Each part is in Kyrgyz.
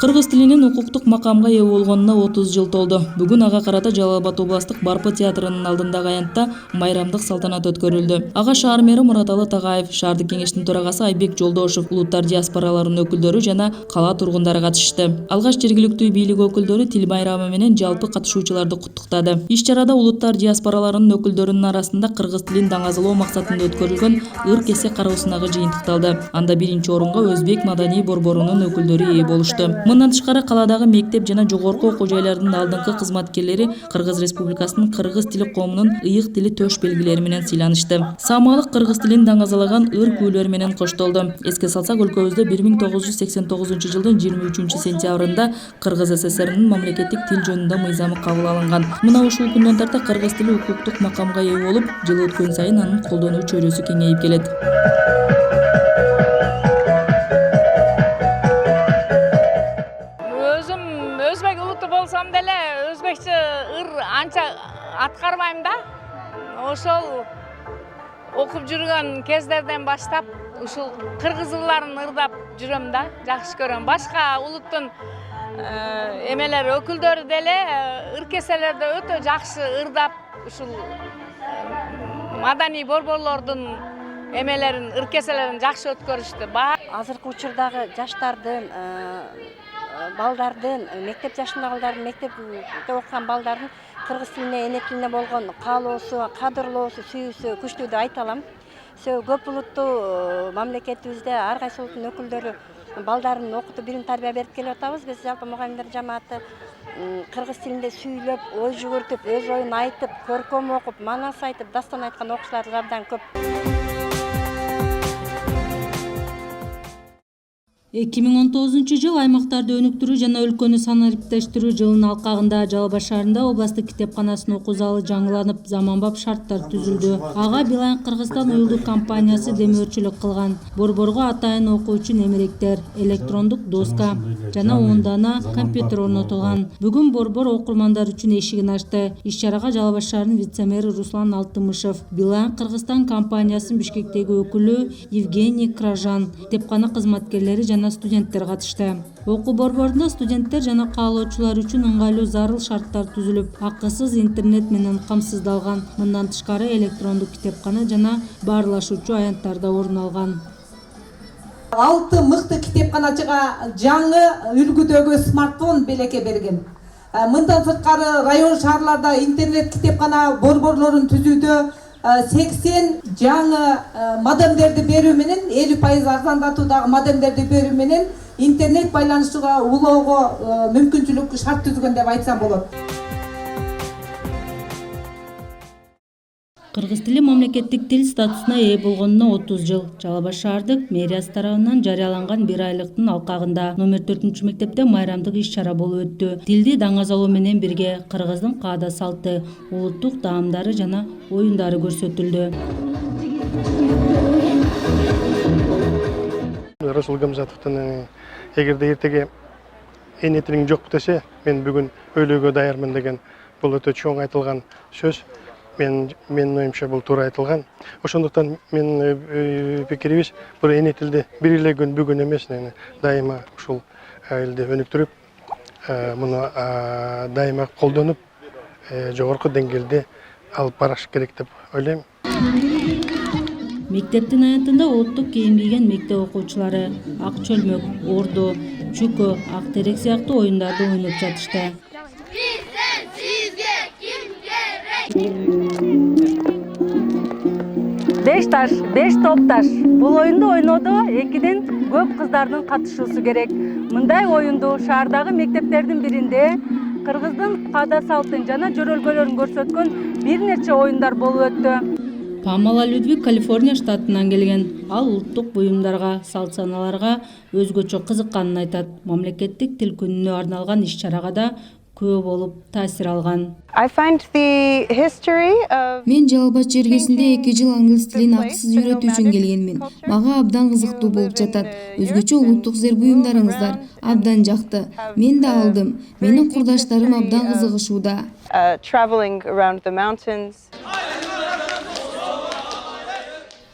Кыргыз тилинин укуктук макамга ээ болгонуна 30 жыл толду. Бүгүн ага карата Жалал Абад областык Барпы театрынын алдындагы аянтта майрамдык салтанат өткөрүлдү. Ага шаар мэри Мураталы Тагаев, шаардык кеңештин төрагасы Айбек Жолдошов, улуттар диаспораларынын өкүлдөрү жана кала тургундары катышты. Алгаш жергиликтүү бийлик өкүлдөрү тил байрамы менен жалпы катышуучуларды куттуктады. Иш-чарада улуттар диаспораларынын өкүлдөрүнүн арасында кыргыз тилин даңазалоо максатында өткөрүлгөн ыр кесе кароосунагы жыйынтыкталды. Анда биринчи орунга Өзбек маданий борборунун өкүлдөрү ээ болушту. Мындан тышкары каладагы мектеп жана жогорку окуу жайлардын алдыңкы кызматкерлери Кыргыз Республикасынын кыргыз тили коомунун ыйык тили төш белгилери менен сыйланышты. Саамалык кыргыз тилин даңазалаган ыр күүлөр менен коштолду. Эске салсак, өлкөбүздө 1989 жылдын 23 сентябрында Кыргыз ССРнин мамлекеттик тил жөнүндө мыйзамы кабыл алынган. Мына ушул күндөн тарта кыргыз тили укуктук макамга ээ болуп, жыл өткөн сайын анын колдонуу чөйрөсү кеңейип келет. Өзбек улуты болсам деле өзбекче ыр анча аткарбайм да. Ошол окуп жүргөн кездерден баштап ушул кыргыз ырларын ырдап жүрөм да, жакшы көрөм. Башка улуттун эмелер өкүлдөрү деле ыр кеселерде өтө жакшы ырдап ушул маданий борборлордун эмелерин, ыр кеселерин жакшы өткөрүштү. Азыркы учурдагы жаштардын балдардын, мектеп жашындагы балдардын, мектепте окуган балдардын кыргыз тилине, эне тилине болгон каалоосу, кадырлоосу, сүйүүсү күчтүү деп айта алам. Көп улуттуу мамлекетибизде ар кайсы улуттун өкүлдөрү балдарын окутуп, билим тарбия берип келип атабыз. Биз жалпы мугалимдер жамааты кыргыз тилинде сүйлөп, ой жүгүртүп, өз оюн айтып, көркөм окуп, манас айтып, дастан айткан окуучуларыбыз абдан көп. 2019 жыл аймактарды өнүктүрүү жана өлкөнү санариптештирүү жылынын алкагында Жалал Абад шаарында областтык китепканасынын окуу залы жаңыланып, заманбап шарттар түзүлдү. Ага Билайн Кыргызстан уюлдук компаниясы демөөрчүлүк кылган. Борборго атайын окуу үчүн эмеректер, электрондук доска жана 10 дана компьютер орнотулган. Бүгүн борбор окурмандар үчүн эшигин ачты. Иш-чарага Жалал Абад шаарынын вице-мэри Руслан Алтымышев, Билайн Кыргызстан компаниясынын Бишкектеги өкүлү Евгений Кражан, китепкана кызматкерлери жана студенттер катышты. Окуу борборунда студенттер жана каалоочулар үчүн ыңгайлуу зарыл шарттар түзүлүп, акысыз интернет менен камсыздалган. Мындан тышкары электрондук китепкана жана баарлашуучу аянттар да орун алган. 6 мыкты китепканачыга жаңы үлгүдөгү смартфон белекке берген. Мындан сырткары район шаарларда интернет китепкана борборлорун түзүүдө 80 жаңы модемдерди берүү менен 50% арзандатуудагы модемдерди берүү менен интернет байланышыга улоого мүмкүнчүлүк шарт түзгөн деп айтсам болот. Кыргыз тили мамлекеттик тил статусуна ээ болгонуна 30 жыл. Жалал Абад шаардык мэриясы тарабынан жарыяланган 1 айлыктын алкагында номер 4-мектепте майрамдык иш-чара болуп өттү. Тилди даңазалоо менен бирге кыргыздын каада салты, улуттук таамдары жана оюндары көрсөтүлдү. Расул Гамзатовдун эгерде эртеге эне тилиң жок десе, мен бүгүн өлүүгө даярмын деген бул өтө чоң айтылган сөз. Мен оюмча бул туура айтылган. Ошондуктан мен пикирибиз бул эне тилди бир эле күн бүгүн эмес, дайыма ушул элди өнүктүрүп, муну дайыма колдонуп, жогорку деңгээлде алып барыш керек деп ойлойм. Мектептин аянтында улуттук кийим кийген мектеп окуучулары ак чөлмөк, ордо, чүкө, ак терек сыяктуу оюндарды ойноп жатышты. Беш таш, беш топ таш. Бул оюнду ойноодо 2ден көп кыздардын катышуусу керек. Мындай оюнду шаардагы мектептердин биринде кыргыздын каада салтын жана жөрөлгөлөрүн көрсөткөн бир нече оюндар болуп өттү. Памела Людвиг Калифорния штатынан келген. Ал улуттук буюмдарга, салт-саналарга өзгөчө кызыкканын айтат. Мамлекеттик тил күнүнө арналган иш-чарага да күбө болуп таасир алган. Мен Жалал Абад жергесинде 2 жыл англис тилин акысыз үйрөтүү үчүн келгенмин. Мага абдан кызыктуу болуп жатат. Өзгөчө улуттук зер буюмдарыңыздар абдан жакты. Мен да алдым. Менин курдаштарым абдан кызыгышууда.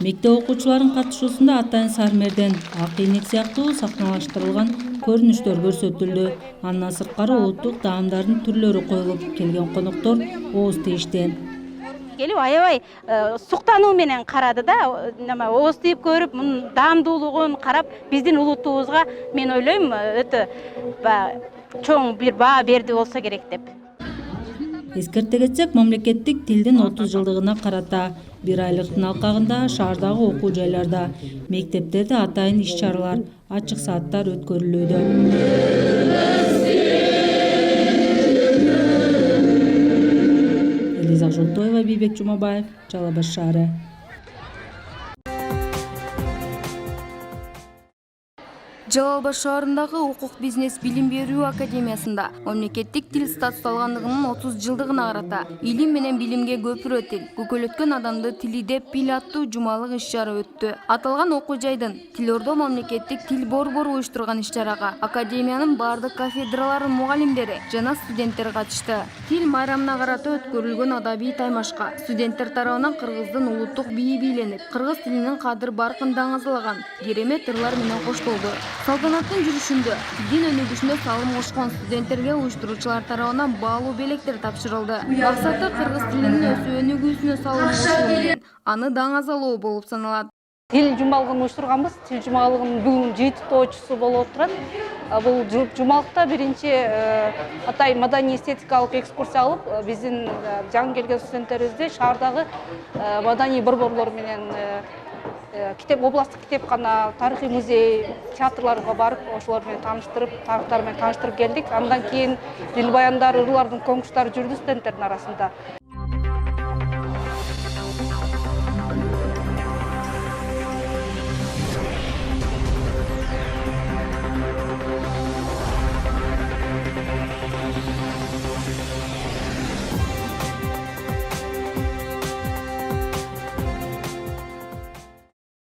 Мектеп окуучуларынын катышуусунда атайын сармерден, ак ийнек сыяктуу сахналаштырылган көрүнүштөр көрсөтүлдү. Андан сырткары улуттук таамдардын түрлөрү коюлуп, келген коноктор ооз тийишти. Келип аябай суктануу менен карады да, ооз тийип көрүп, мунун даамдуулугун карап, биздин улутубузга мен ойлойм өтө чоң бир баа берди болсо керек деп. Эскерте кетсек, мамлекеттик тилдин 30 жылдыгына карата 1 айлыктын алкагында шаардагы окуу жайларда, мектептерде атайын иш-чаралар, ачык сааттар өткөрүлүүдө. Элиза Жолтоева, Бейбек Жумабаев, Жалал Абад шаары. Жалал Абад шаарындагы укук бизнес билим берүү академиясында мамлекеттик тил статус алгандыгынын 30 жылдыгына карата илим менен билимге көпүрө тил, көкөлөткөн адамды тили деп бил аттуу жумалык иш-чара өттү. Аталган окуу жайдын Тил-Ордо мамлекеттик тил борбору уюштурган иш-чарага академиянын бардык кафедраларынын мугалимдери жана студенттер катышты. Тил майрамына карата өткөрүлгөн адабий таймашка студенттер тарабынан кыргыздын улуттук бийи бийленип, кыргыз тилинин кадыр баркын даңазалаган керемет ырлар менен коштолду. Салтанаттын жүрүшүндө тилдин өнүгүшүнө салым кошкон студенттерге уюштуруучулар тарабынан баалуу белектер тапшырылды. Максаты кыргыз тилинин өсүп өнүгүүсүнө салым кошуу менен аны даңазалоо болуп саналат. Тил жумалыгын уюштурганбыз. Тил жумалыгынын бүгүн 7-тоочусу болуп отурат. Бул жумалыкта биринчи атай маданий эстетикалык экскурсия алып, биздин жаңы келген студенттерибизди шаардагы маданий борборлор менен областтык китепкана, тарыхый музей, театрларга барып, ошолор менен тааныштырып, тарыхтары менен тааныштырып келдик. Андан кийин дил баяндар, ырлардын конкурстары жүрдү студенттердин арасында.